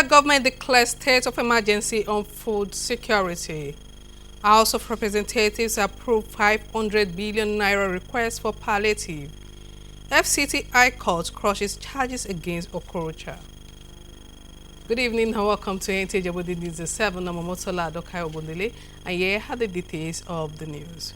federal government declares state of emergency on food security. House of Representatives approved 500 billion naira request for palliative. FCT High Court crushes charges against Okorocha. Good evening and welcome to NTA Jabodi News 7. I'm Motola Adokai Obondele, and here are the details of the news.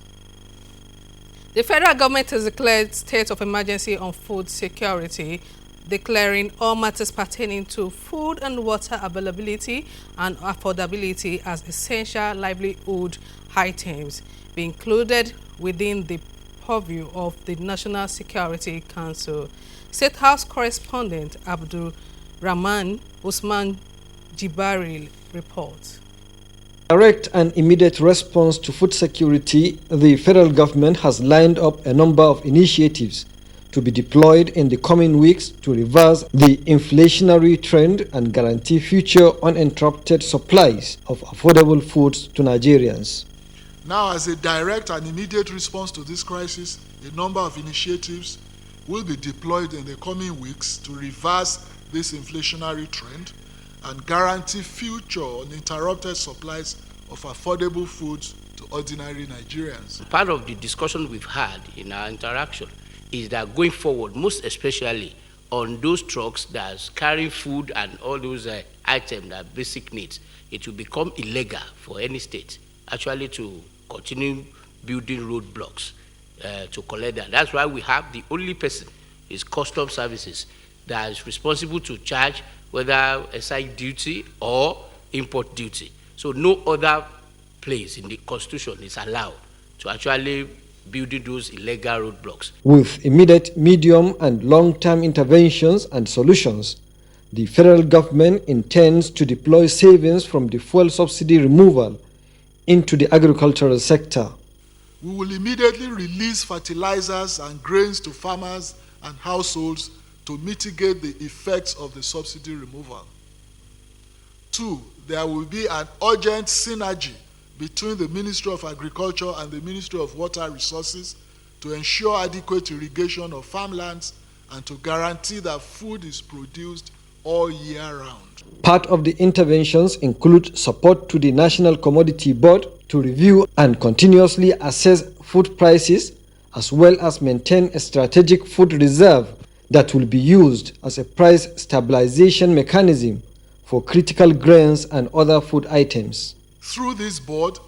The federal government has declared state of emergency on food security, declaring all matters pertaining to food and water availability and affordability as essential livelihood items be included within the purview of the National Security Council. State House correspondent Abdul Rahman Usman Jibril reports. Direct and immediate response to food security, the federal government has lined up a number of initiatives to be deployed in the coming weeks to reverse the inflationary trend and guarantee future uninterrupted supplies of affordable foods to Nigerians. Now, as a direct and immediate response to this crisis, a number of initiatives will be deployed in the coming weeks to reverse this inflationary trend and guarantee future uninterrupted supplies of affordable foods to ordinary Nigerians. Part of the discussion we've had in our interaction is that going forward, most especially on those trucks that's carrying food and all those items that are basic needs, it will become illegal for any state actually to continue building roadblocks to collect that. That's why we have the only person is Customs Services that is responsible to charge whether excise duty or import duty. So no other place in the Constitution is allowed to actually building those illegal roadblocks. With immediate, medium and long-term interventions and solutions, the federal government intends to deploy savings from the fuel subsidy removal into the agricultural sector. We will immediately release fertilizers and grains to farmers and households to mitigate the effects of the subsidy removal. 2, there will be an urgent synergy between the Ministry of Agriculture and the Ministry of Water Resources to ensure adequate irrigation of farmlands and to guarantee that food is produced all year round. Part of the interventions include support to the National Commodity Board to review and continuously assess food prices, as well as maintain a strategic food reserve that will be used as a price stabilization mechanism for critical grains and other food items. Through this board,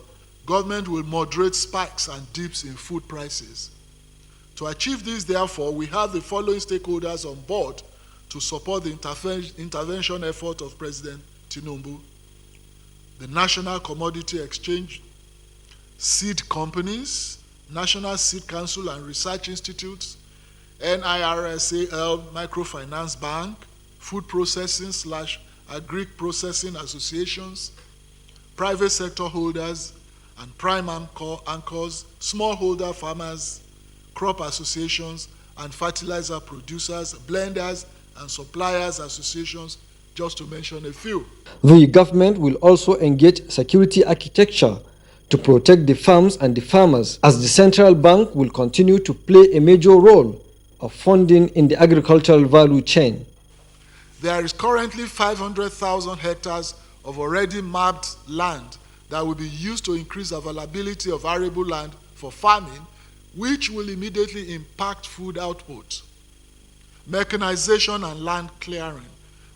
government will moderate spikes and dips in food prices. To achieve this, therefore, we have the following stakeholders on board to support the intervention effort of President Tinubu: the National Commodity Exchange, seed companies, National Seed Council and Research Institutes, NIRSAL Microfinance Bank, Food Processing / Agric Processing Associations, private sector holders and prime anchors, smallholder farmers, crop associations, and fertilizer producers, blenders, and suppliers associations, just to mention a few. The government will also engage security architecture to protect the farms and the farmers, as the central bank will continue to play a major role of funding in the agricultural value chain. There is currently 500,000 hectares of already mapped land that will be used to increase availability of arable land for farming, which will immediately impact food output. Mechanization and land clearing.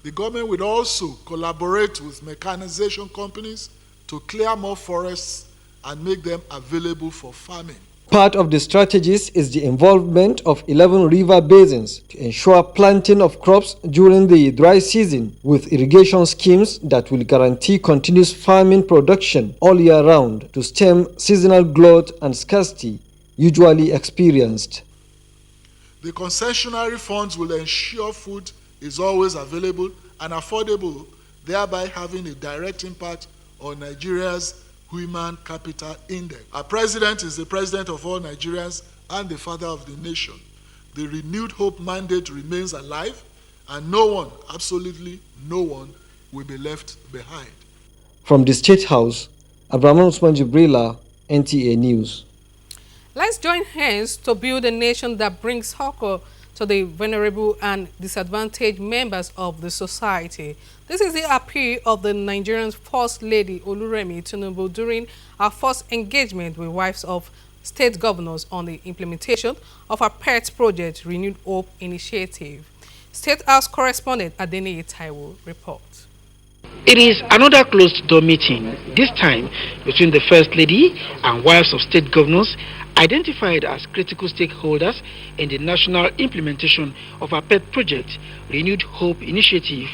The government will also collaborate with mechanization companies to clear more forests and make them available for farming. Part of the strategies is the involvement of 11 river basins to ensure planting of crops during the dry season, with irrigation schemes that will guarantee continuous farming production all year round to stem seasonal glut and scarcity usually experienced. The concessionary funds will ensure food is always available and affordable, thereby having a direct impact on Nigeria's Human Capital Index. Our president is the president of all Nigerians and the father of the nation. The renewed hope mandate remains alive, and no one, absolutely no one, will be left behind. From the State House, Abraham Usman Jibrila, NTA News. Let's join hands to build a nation that brings Hoko to to the vulnerable and disadvantaged members of the society. This is the appeal of the Nigerian First Lady Oluremi Tinubu during her first engagement with wives of state governors on the implementation of her pet project Renewed Hope Initiative. State House correspondent Adeniyi Taiwo reports. It is another closed-door meeting, this time between the First Lady and wives of state governors identified as critical stakeholders in the national implementation of our pet project, Renewed Hope Initiative.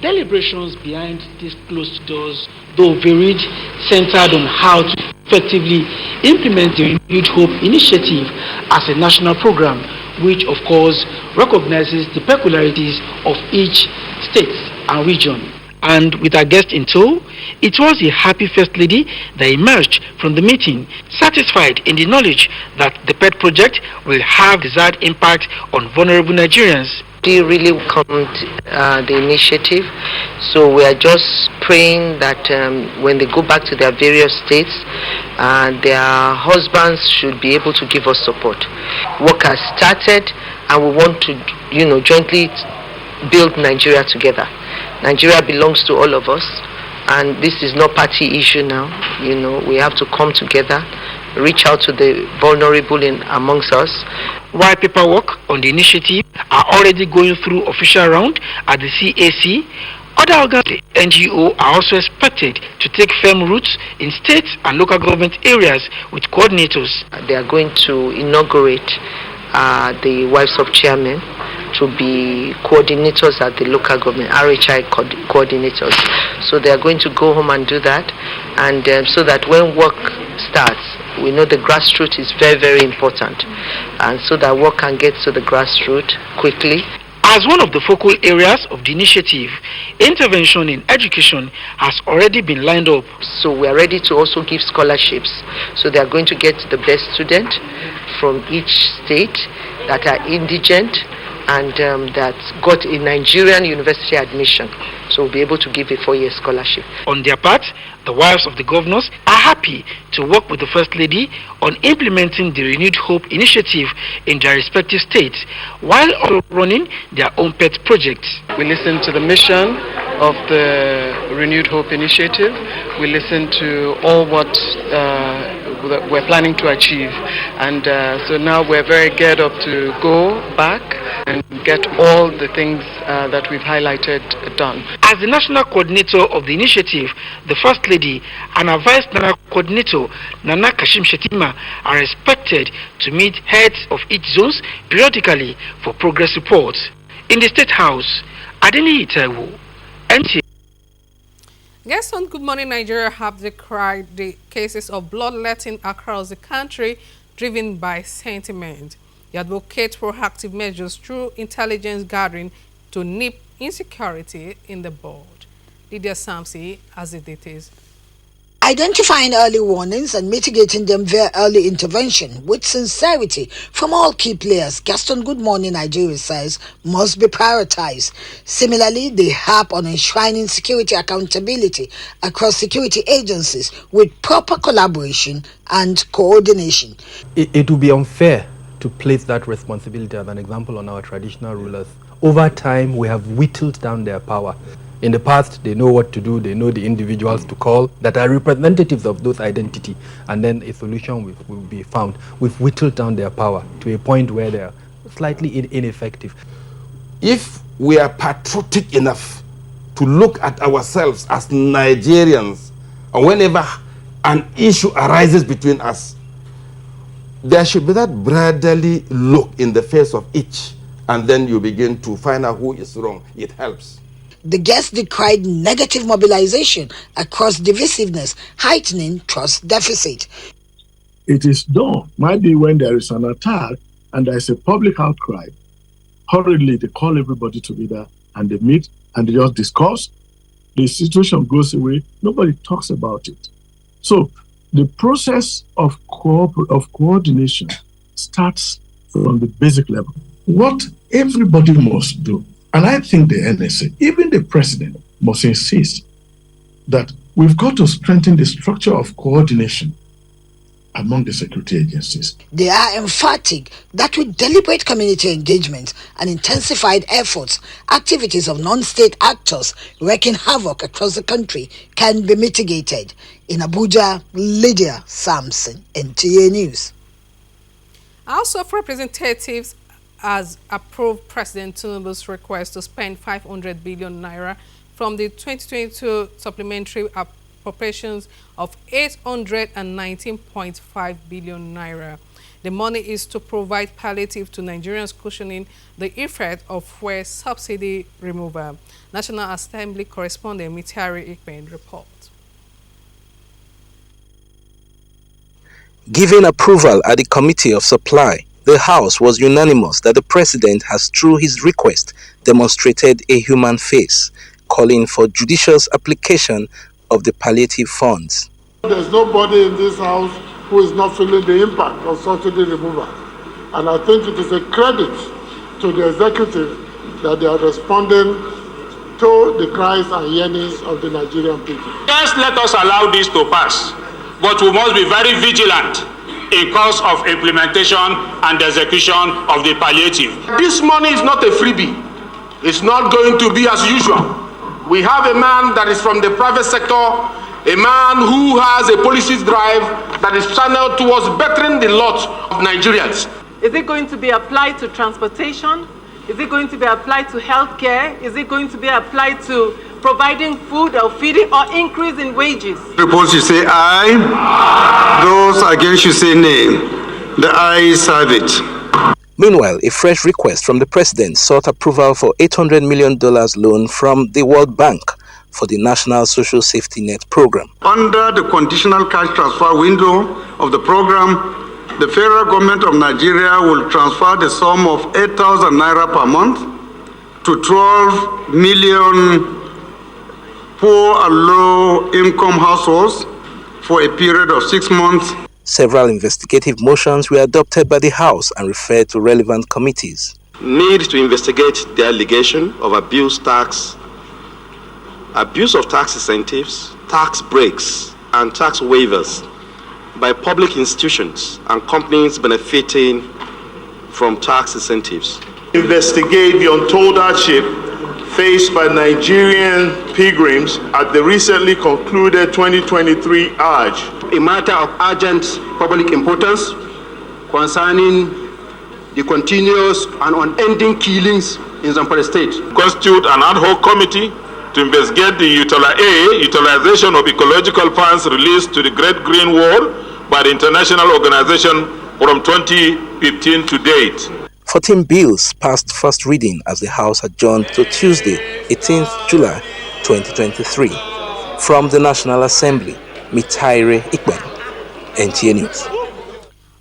Deliberations behind these closed doors, though varied, centered on how to effectively implement the Renewed Hope Initiative as a national program, which of course recognizes the peculiarities of each state and region. And with our guest in tow, it was a happy First Lady that emerged from the meeting, satisfied in the knowledge that the PET project will have desired impact on vulnerable Nigerians. We really welcomed the initiative, so we are just praying that when they go back to their various states, their husbands should be able to give us support. Work has started, and we want to, jointly build Nigeria together. Nigeria belongs to all of us, and this is not party issue now. We have to come together, reach out to the vulnerable amongst us. While paperwork on the initiative are already going through official round at the CAC, other organs, NGO, are also expected to take firm roots in state and local government areas with coordinators. They are going to inaugurate the wives of chairmen to be coordinators at the local government, RHI coordinators. So they are going to go home and do that, and so that when work starts, we know the grassroots is very, very important, and so that work can get to the grassroots quickly. As one of the focal areas of the initiative, intervention in education has already been lined up. So we are ready to also give scholarships. So they are going to get the best student from each state that are indigent and that got a Nigerian university admission. So we'll be able to give a 4-year scholarship. On their part, the wives of the governors are happy to work with the First Lady on implementing the Renewed Hope Initiative in their respective states, while also running their own pet projects. We listen to the mission of the Renewed Hope Initiative. We listen to all what we're planning to achieve. And so now we're very geared up to go back and get all the things that we've highlighted done. As the national coordinator of the initiative, the First Lady and our Vice National Coordinator, Nana Kashim Shetima, are expected to meet heads of each zones periodically for progress reports. In the State House, Adeniyi Taiwo, NTA. Guests on Good Morning Nigeria have decried the cases of bloodletting across the country driven by sentiment. They advocate proactive measures through intelligence gathering to nip insecurity in the board. Lydia Samsi has the details. Identifying early warnings and mitigating them via early intervention with sincerity from all key players, Gaston Good Morning Nigeria says, must be prioritized. Similarly, they harp on enshrining security accountability across security agencies with proper collaboration and coordination. It would be unfair to place that responsibility as an example on our traditional rulers. Over time, we have whittled down their power. In the past, they know what to do, they know the individuals to call that are representatives of those identity, and then a solution will be found. We've whittled down their power to a point where they are slightly ineffective. If we are patriotic enough to look at ourselves as Nigerians, and whenever an issue arises between us, there should be that brotherly look in the face of each, and then you begin to find out who is wrong. It helps. The guests decried negative mobilization across divisiveness, heightening trust deficit. It is done. Might be when there is an attack and there is a public outcry, hurriedly they call everybody together and they meet and they just discuss. The situation goes away. Nobody talks about it. So the process of coordination starts from the basic level. What everybody must do, and I think the NSA, even the president, must insist that we've got to strengthen the structure of coordination among the security agencies. They are emphatic that with deliberate community engagement and intensified efforts, activities of non-state actors wreaking havoc across the country can be mitigated. In Abuja, Lydia Samson, NTA News. House of Representatives has approved President Tinubu's request to spend 500 billion naira from the 2022 supplementary appropriations of 819.5 billion naira. The money is to provide palliative to Nigerians cushioning the effect of fuel subsidy removal. National Assembly correspondent Mitari Ikpen reports. Given approval at the Committee of Supply, the House was unanimous that the President has, through his request, demonstrated a human face, calling for judicious application of the palliative funds. There's nobody in this House who is not feeling the impact of subsidy removal. And I think it is a credit to the executive that they are responding to the cries and yearnings of the Nigerian people. Just let us allow this to pass, but we must be very vigilant in course of implementation and execution of the palliative. This money is not a freebie. It's not going to be as usual. We have a man that is from the private sector, a man who has a policies drive that is channeled towards bettering the lot of Nigerians. Is it going to be applied to transportation? Is it going to be applied to healthcare? Is it going to be applied to providing food or feeding or increase in wages? Those you say aye. Those against you say nay. The ayes have it. Meanwhile, a fresh request from the President sought approval for $800 million loan from the World Bank for the National Social Safety Net program. Under the conditional cash transfer window of the program, the federal government of Nigeria will transfer the sum of 8,000 naira per month to 12 million poor and low-income households for a period of 6 months. Several investigative motions were adopted by the House and referred to relevant committees. Need to investigate the allegation of abuse of tax incentives, tax breaks, and tax waivers by public institutions and companies benefiting from tax incentives. Investigate the untold hardship faced by Nigerian pilgrims at the recently concluded 2023 Hajj. A matter of urgent public importance concerning the continuous and unending killings in Zamfara State. Constitute an ad hoc committee to investigate the utilization of ecological funds released to the Great Green Wall by the international organization from 2015 to date. 14 bills passed first reading as the House adjourned to Tuesday, 18th July 2023. From the National Assembly, Mitaire Ikben, NTA News.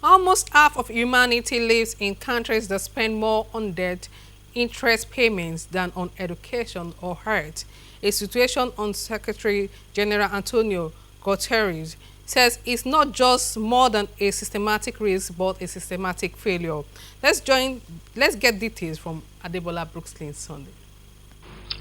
Almost half of humanity lives in countries that spend more on debt, interest payments than on education or health. A situation on Secretary General Antonio Guterres says it's not just more than a systematic risk, but a systematic failure. Let's get details from Adebola Brooks-Lynn Sunday.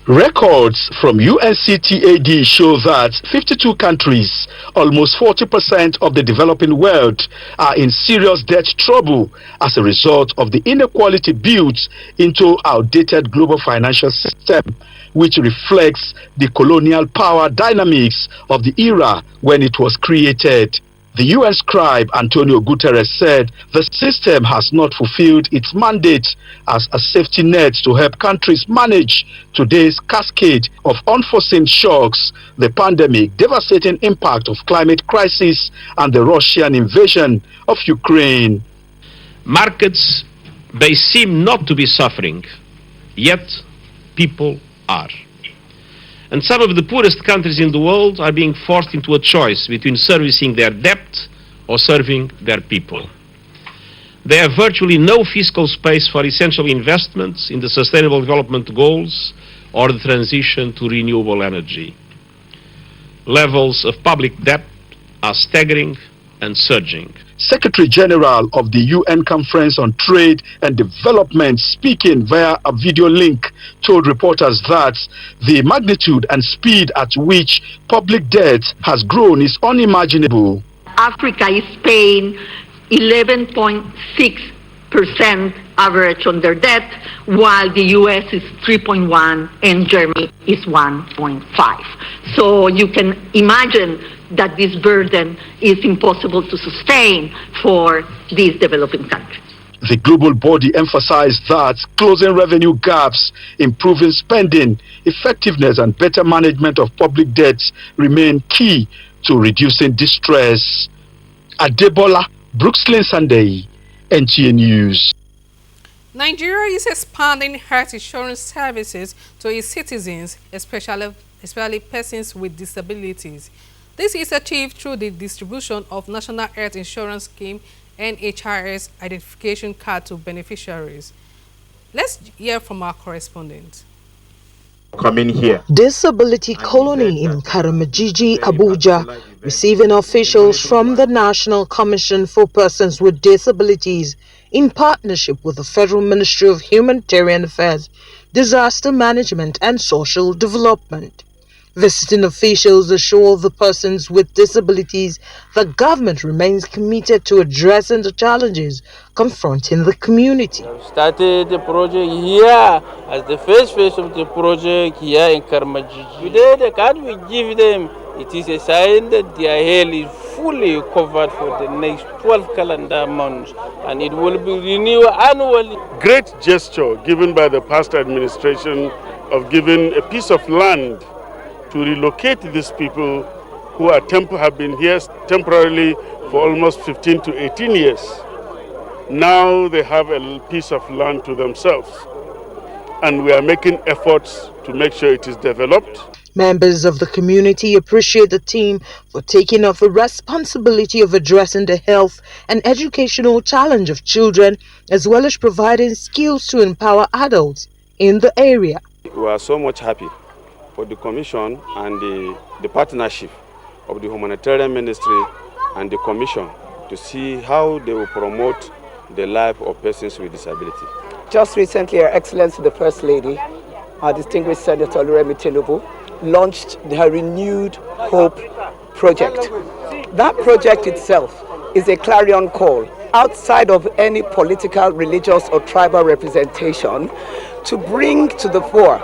Records from UNCTAD show that 52 countries, almost 40% of the developing world, are in serious debt trouble as a result of the inequality built into outdated global financial system, which reflects the colonial power dynamics of the era when it was created. The UN scribe Antonio Guterres said the system has not fulfilled its mandate as a safety net to help countries manage today's cascade of unforeseen shocks, the pandemic, devastating impact of climate crisis, and the Russian invasion of Ukraine. Markets may seem not to be suffering, yet people are. And some of the poorest countries in the world are being forced into a choice between servicing their debt or serving their people. They have virtually no fiscal space for essential investments in the Sustainable Development Goals or the transition to renewable energy. Levels of public debt are staggering and surging. Secretary General of the UN Conference on Trade and Development, speaking via a video link, told reporters that the magnitude and speed at which public debt has grown is unimaginable. Africa is paying 11.6% average on their debt, while the US is 3.1 and Germany is 1.5. So you can imagine that this burden is impossible to sustain for these developing countries. The global body emphasized that closing revenue gaps, improving spending, effectiveness and better management of public debts remain key to reducing distress. Adebola Brooklyn Sunday, NTA News. Nigeria is expanding health insurance services to its citizens, especially persons with disabilities. This is achieved through the distribution of National Health Insurance Scheme NHIS identification card to beneficiaries. Let's hear from our correspondent. Coming here. Disability Colony in Karamajiji, Abuja, receiving officials from the National Commission for Persons with Disabilities in partnership with the Federal Ministry of Humanitarian Affairs, Disaster Management and Social Development. Visiting officials assure the persons with disabilities the government remains committed to addressing the challenges confronting the community. We started the project here as the first phase of the project here in Karamajiji. Today the card we give them, it is a sign that their health is fully covered for the next 12 calendar months and it will be renewed annually. Great gesture given by the past administration of giving a piece of land to relocate these people who are have been here temporarily for almost 15 to 18 years. Now they have a piece of land to themselves, and we are making efforts to make sure it is developed. Members of the community appreciate the team for taking up the responsibility of addressing the health and educational challenge of children, as well as providing skills to empower adults in the area. We are so much happy for the Commission and the partnership of the Humanitarian Ministry and the Commission to see how they will promote the life of persons with disability. Just recently, Her Excellency the First Lady, our distinguished Senator Oluremi Tinubu, launched her Renewed Hope project. That project itself is a clarion call outside of any political, religious or tribal representation to bring to the fore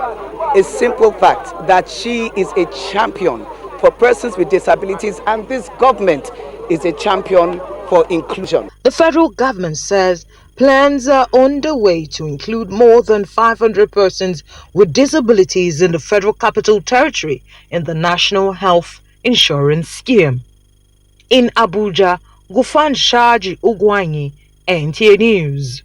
a simple fact that she is a champion for persons with disabilities and this government is a champion for inclusion. The federal government says plans are underway to include more than 500 persons with disabilities in the Federal Capital Territory in the National Health Insurance Scheme. In Abuja, Gufan Shaji Ugwanyi, NTA News.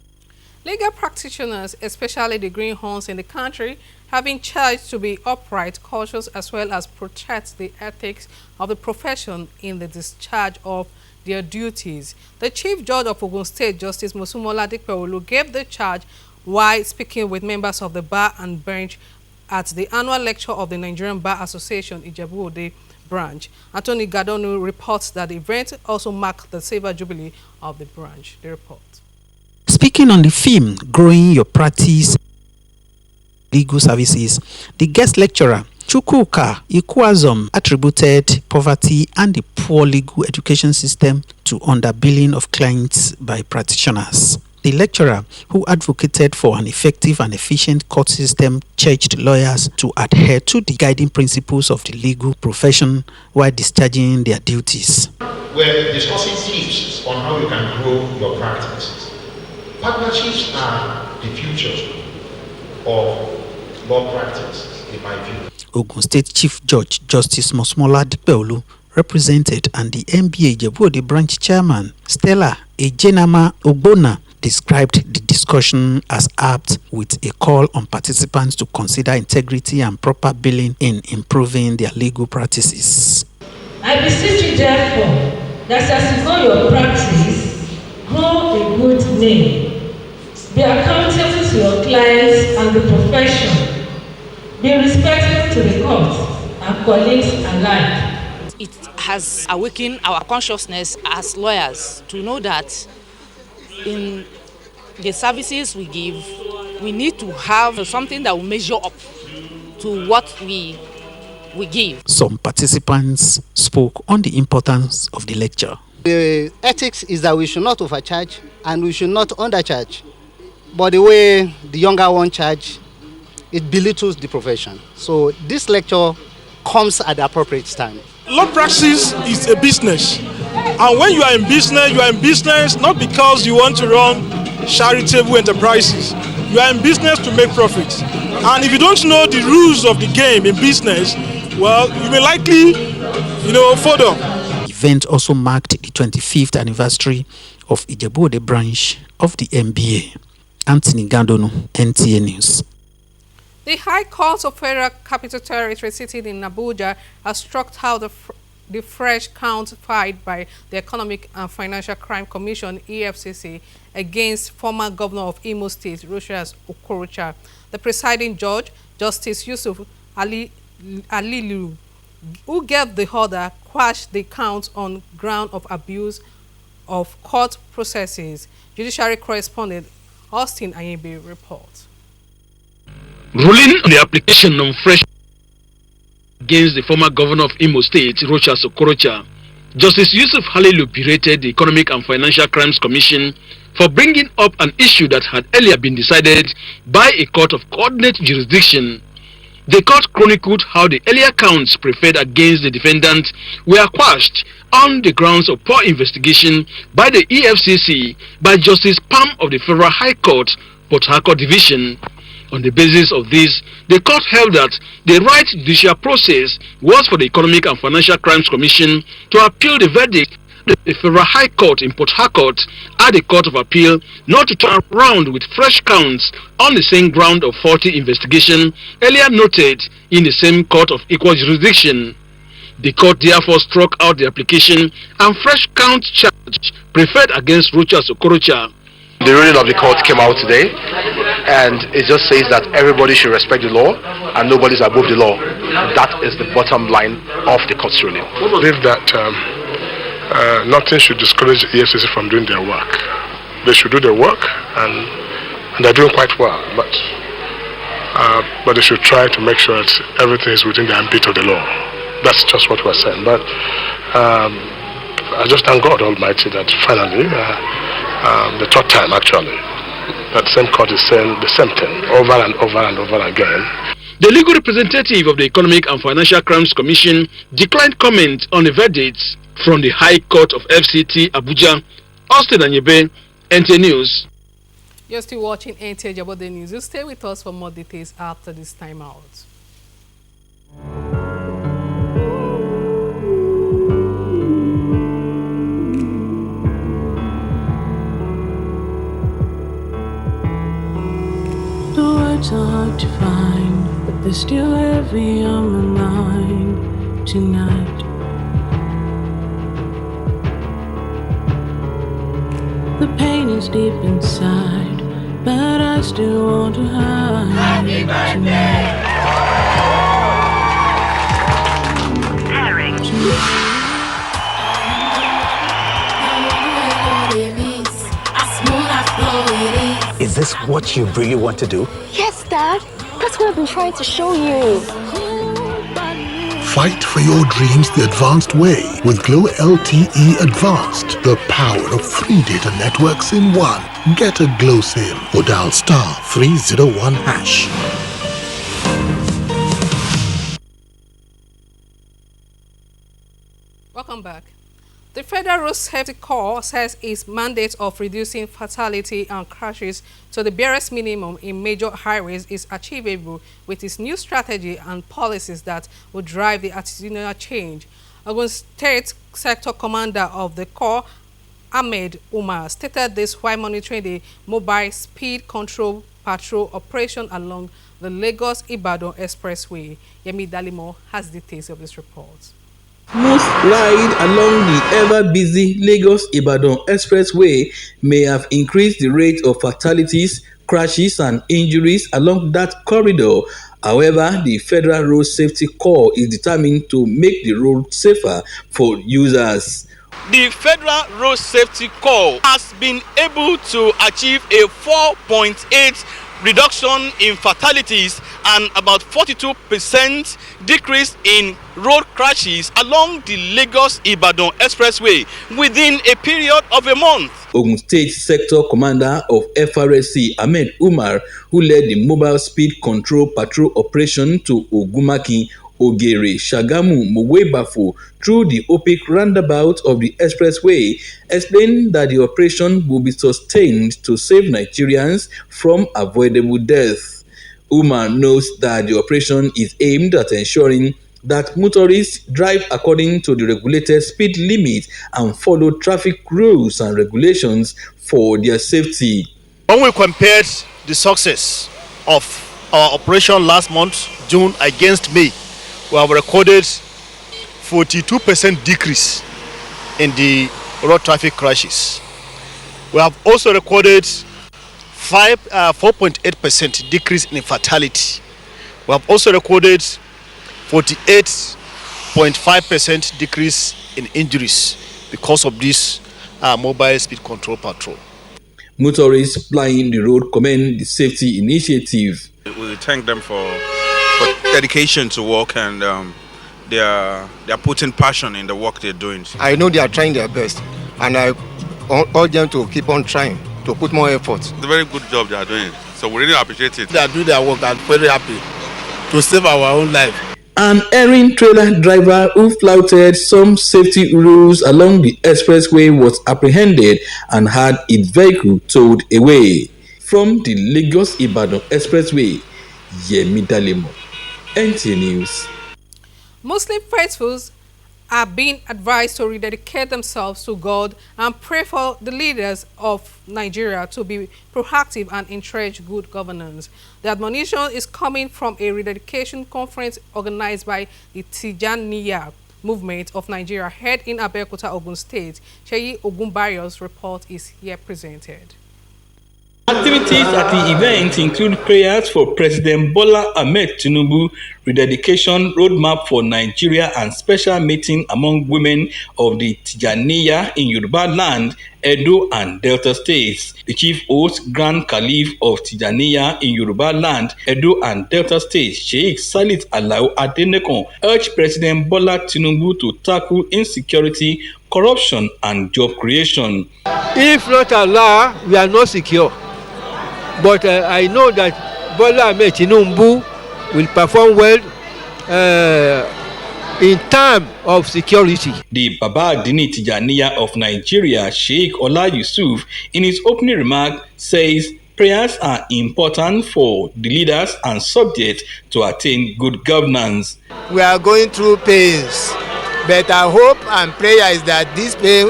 Legal practitioners, especially the greenhorns in the country, have been charged to be upright, cautious, as well as protect the ethics of the profession in the discharge of their duties. The Chief Judge of Ogun State, Justice Mosumola Dikpeolu, gave the charge while speaking with members of the bar and bench at the annual lecture of the Nigerian Bar Association Ijebu-Ode branch. Anthony Gadonu reports that the event also marked the silver jubilee of the branch. The report. Speaking on the theme, Growing Your Practice Legal Services, the guest lecturer, Chukwuka Ikwazom, attributed poverty and the poor legal education system to underbilling of clients by practitioners. The lecturer, who advocated for an effective and efficient court system, urged lawyers to adhere to the guiding principles of the legal profession while discharging their duties. We're discussing tips on how you can grow your practices. Partnerships are the future of law practice, in my view. Ogun State Chief Judge Justice Mosumola Dikpeolu represented and the NBA Ijebu-Ode branch chairman Stella Ejenama Ogbonna described the discussion as apt with a call on participants to consider integrity and proper billing in improving their legal practices. I beseech you therefore that as you grow your practice, grow a good name. Be accountable to your clients and the profession. Be respectful to the court and colleagues alike. It has awakened our consciousness as lawyers to know that in the services we give, we need to have something that will measure up to what we give. Some participants spoke on the importance of the lecture. The ethics is that we should not overcharge and we should not undercharge. But the way the younger one charge, it belittles the profession. So this lecture comes at the appropriate time. Law practice is a business. And when you are in business not because you want to run charitable enterprises. You are in business to make profits. And if you don't know the rules of the game in business, well, you may likely, further. The event also marked the 25th anniversary of Ijebu-Ode branch of the NBA. Anthony Gandonu, NTA News. The High Court of Federal Capital Territory sitting in Abuja has struck out the fresh count filed by the Economic and Financial Crime Commission, EFCC, against former governor of Imo State, Rochas Okorocha. The presiding judge, Justice Yusuf Alilu, who gave the order, quashed the count on ground of abuse of court processes. Judiciary correspondent Austin Ayebe reports. Ruling on the application on fresh against the former governor of Imo State, Rochas Okorocha, Justice Yusuf Halilu berated the Economic and Financial Crimes Commission for bringing up an issue that had earlier been decided by a court of coordinate jurisdiction. The court chronicled how the earlier counts preferred against the defendant were quashed on the grounds of poor investigation by the EFCC by Justice Pam of the Federal High Court, Port Harcourt Division. On the basis of this, the court held that the right judicial process was for the Economic and Financial Crimes Commission to appeal the verdict of the Federal High Court in Port Harcourt at the Court of Appeal, not to turn around with fresh counts on the same ground of faulty investigation earlier noted in the same court of equal jurisdiction. The court therefore struck out the application and fresh count charge preferred against Rochas Okorocha. The ruling of the court came out today, and it just says that everybody should respect the law and nobody's above the law. That is the bottom line of the court's ruling. I believe that nothing should discourage the EFCC from doing their work. They should do their work, and they're doing quite well, but they should try to make sure that everything is within the ambit of the law. That's just what we're saying. But I just thank God Almighty that finally, the third time actually, that same court is saying the same thing over and over and over again. The legal representative of the Economic and Financial Crimes Commission declined comment on the verdicts from the High Court of FCT Abuja. Austin Anyebe, NTA News. You're still watching NTA Ijebu-Ode News. You stay with us for more details after this time out. The words are hard to find, but they're still heavy on my mind tonight. The pain is deep inside, but I still want to hide. Happy birthday! Is this what you really want to do? Yes, Dad. That's what I've been trying to show you. Fight for your dreams the advanced way with Glow LTE Advanced. The power of 3 data networks in one. Get a Glow SIM or dial *301#. Welcome back. The Federal Road Safety Corps says its mandate of reducing fatality and crashes to the barest minimum in major highways is achievable with its new strategy and policies that will drive the attitudinal change. Ogun State Sector Commander of the Corps, Ahmed Umar, stated this while monitoring the mobile speed control patrol operation along the Lagos-Ibadan Expressway. Yemi Dalimo has details of this report. Most ride along the ever-busy Lagos-Ibadan Expressway may have increased the rate of fatalities, crashes and injuries along that corridor. However, the Federal Road Safety Corps is determined to make the road safer for users. The Federal Road Safety Corps has been able to achieve a 4.8 reduction in fatalities and about 42% decrease in road crashes along the Lagos-Ibadan Expressway within a period of a month. Ogun State Sector Commander of FRSC Ahmed Umar, who led the Mobile Speed Control Patrol Operation to Ogumaki, Ogere, Shagamu, Mowebafo through the Opik roundabout of the expressway, explained that the operation will be sustained to save Nigerians from avoidable death. Umar notes that the operation is aimed at ensuring that motorists drive according to the regulated speed limit and follow traffic rules and regulations for their safety. When we compared the success of our operation last month, June, against May, we have recorded 42% decrease in the road traffic crashes. We have also recorded 4.8% decrease in fatality. We have also recorded 48.5% decrease in injuries because of this mobile speed control patrol. Motorists plying the road commend the safety initiative. We thank them for dedication to work, and they are putting passion in the work they're doing. I know they are trying their best, and I urge them to keep on trying, to put more effort. It's a very good job they are doing, so we really appreciate it. They are doing their work and very happy to save our own life. An errant trailer driver who flouted some safety rules along the expressway was apprehended and had its vehicle towed away. From the Lagos-Ibadan Expressway, Yemi Dalemo, NTA News. Muslim faithfuls are being advised to rededicate themselves to God and pray for the leaders of Nigeria to be proactive and encourage good governance. The admonition is coming from a rededication conference organized by the Tijaniya Movement of Nigeria, held in Abeokuta, Ogun State. Sheyi Ogunbayo's report is here presented. Activities at the event include prayers for President Bola Ahmed Tinubu, rededication roadmap for Nigeria, and special meeting among women of the Tijaniya in Yoruba land, Edo and Delta states. The chief host, Grand Caliph of Tijaniya in Yoruba land, Edo and Delta states, Sheikh Salit Alao Adenekon, urged President Bola Tinubu to tackle insecurity, corruption and job creation. If not Allah, we are not secure. But I know that Bola Ahmed Tinubu will perform well in terms of security. The Baba Adini Tijaniya of Nigeria, Sheikh Ola Yusuf, in his opening remark says prayers are important for the leaders and subjects to attain good governance. We are going through pains, but our hope and prayer is that this pain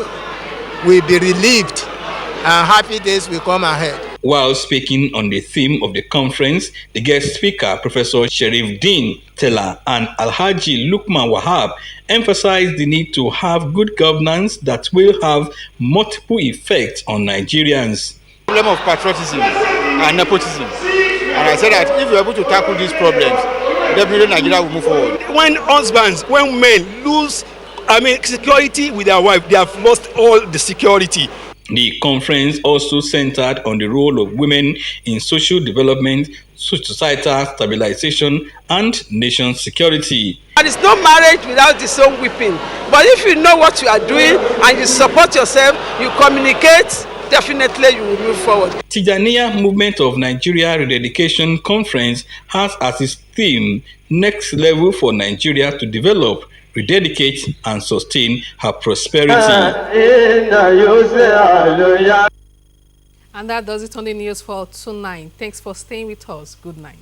will be relieved and happy days will come ahead. While speaking on the theme of the conference, the guest speaker, Professor Sherif Din Tella and Alhaji Lukman Wahab, emphasized the need to have good governance that will have multiple effects on Nigerians. Problem of patriotism and nepotism. And I said that if you're able to tackle these problems, definitely Nigeria will move forward. When husbands, when men lose, security with their wife, they have lost all the security. The conference also centered on the role of women in social development, societal stabilization, and nation security. And it's no marriage without the soul weeping. But if you know what you are doing and you support yourself, you communicate, definitely you will move forward. Tijaniya Movement of Nigeria Rededication Conference has as its theme, Next Level for Nigeria to Develop, Rededicate and sustain her prosperity. And that does it on the news for tonight. Thanks for staying with us. Good night.